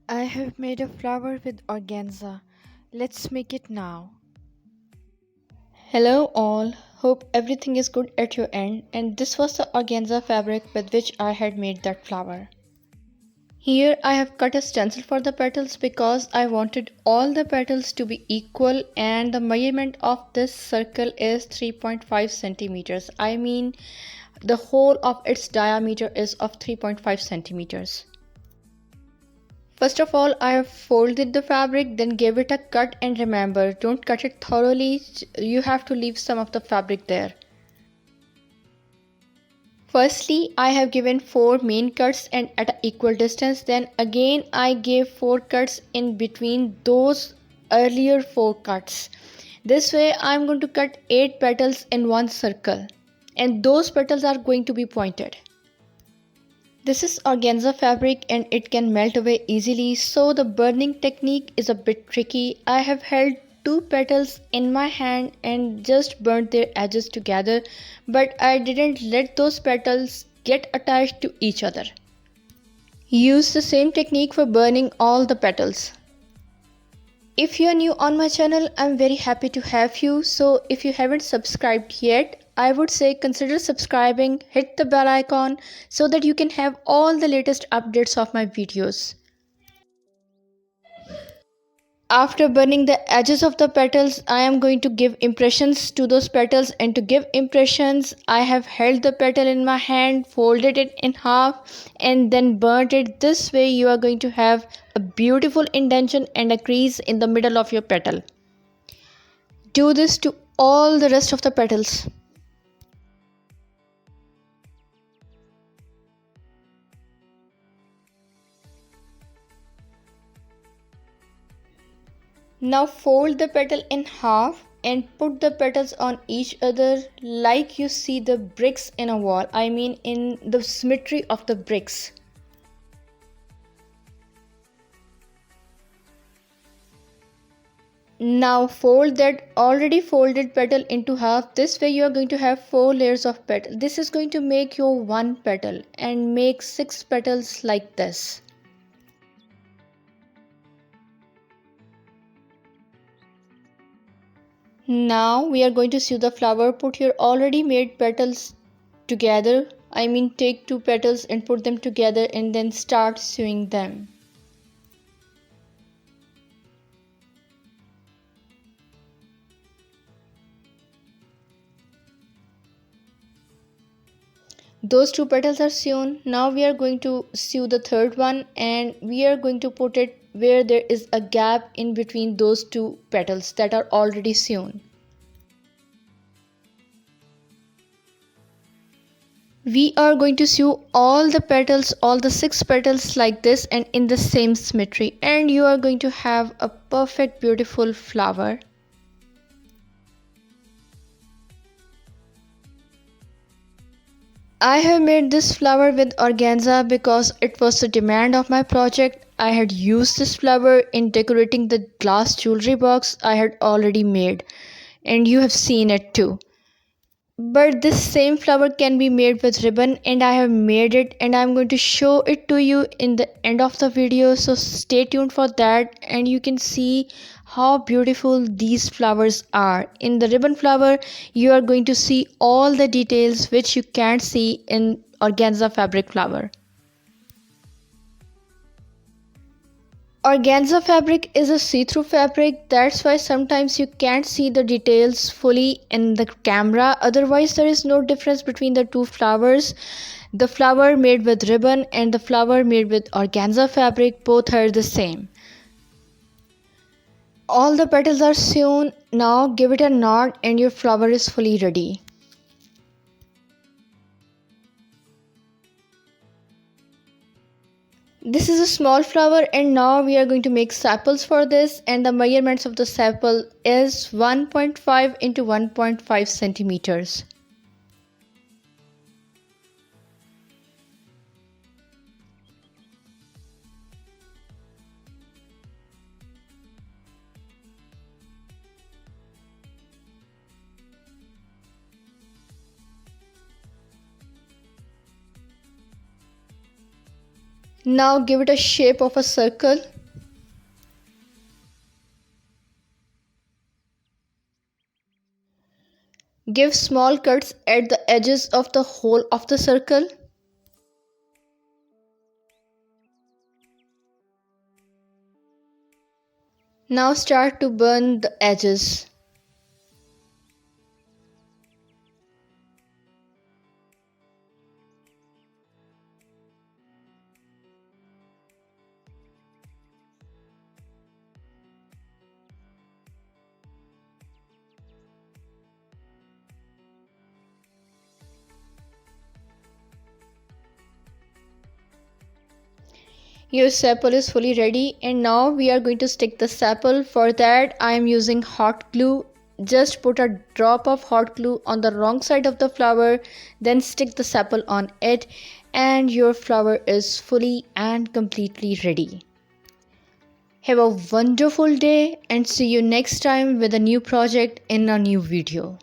I have made a flower with organza. Let's make it now. Hello all, hope everything is good at your end, and this was the organza fabric with which I had made that flower. Here I have cut a stencil for the petals because I wanted all the petals to be equal, and the measurement of this circle is 3.5 centimeters. I mean the whole of its diameter is of 3.5 centimeters. First of all, I have folded the fabric, then gave it a cut, and remember, don't cut it thoroughly, you have to leave some of the fabric there. Firstly, I have given 4 main cuts and at an equal distance, then again I gave 4 cuts in between those earlier 4 cuts. This way I am going to cut 8 petals in one circle, and those petals are going to be pointed. This is organza fabric and it can melt away easily, so the burning technique is a bit tricky. I have held 2 petals in my hand and just burnt their edges together, but I didn't let those petals get attached to each other. Use the same technique for burning all the petals. If you are new on my channel, I'm very happy to have you. So if you haven't subscribed yet, I would say consider subscribing, hit the bell icon so that you can have all the latest updates of my videos. After burning the edges of the petals, I am going to give impressions to those petals, and to give impressions, I have held the petal in my hand, folded it in half and then burnt it. This way you are going to have a beautiful indentation and a crease in the middle of your petal. Do this to all the rest of the petals. Now fold the petal in half and put the petals on each other like you see the bricks in a wall. I mean in the symmetry of the bricks. Now fold that already folded petal into half. This way you are going to have 4 layers of petal. This is going to make your one petal and make 6 petals like this. Now we are going to sew the flower. Put your already made petals together. I mean take 2 petals and put them together and then start sewing them. Those 2 petals are sewn. Now we are going to sew the third one, and we are going to put it where there is a gap in between those 2 petals that are already sewn. We are going to sew all the petals, all the 6 petals like this and in the same symmetry, and you are going to have a perfect beautiful flower. I have made this flower with organza because it was the demand of my project. I had used this flower in decorating the glass jewelry box I had already made, and you have seen it too. But this same flower can be made with ribbon, and I have made it and I'm going to show it to you in the end of the video, so stay tuned for that and you can see how beautiful these flowers are. In the ribbon flower you are going to see all the details which you can't see in organza fabric flower. Organza fabric is a see-through fabric, that's why sometimes you can't see the details fully in the camera. Otherwise there is no difference between the two flowers. The flower made with ribbon and the flower made with organza fabric, both are the same. All the petals are sewn. Now give it a knot and your flower is fully ready. This is a small flower, and now we are going to make sepals for this, and the measurements of the sepal is 1.5 into 1.5 centimeters. Now give it a shape of a circle. Give small cuts at the edges of the whole of the circle. Now start to burn the edges. Your sepal is fully ready, and now we are going to stick the sepal. For that I am using hot glue. Just put a drop of hot glue on the wrong side of the flower, then stick the sepal on it, and your flower is fully and completely ready. Have a wonderful day and see you next time with a new project in a new video.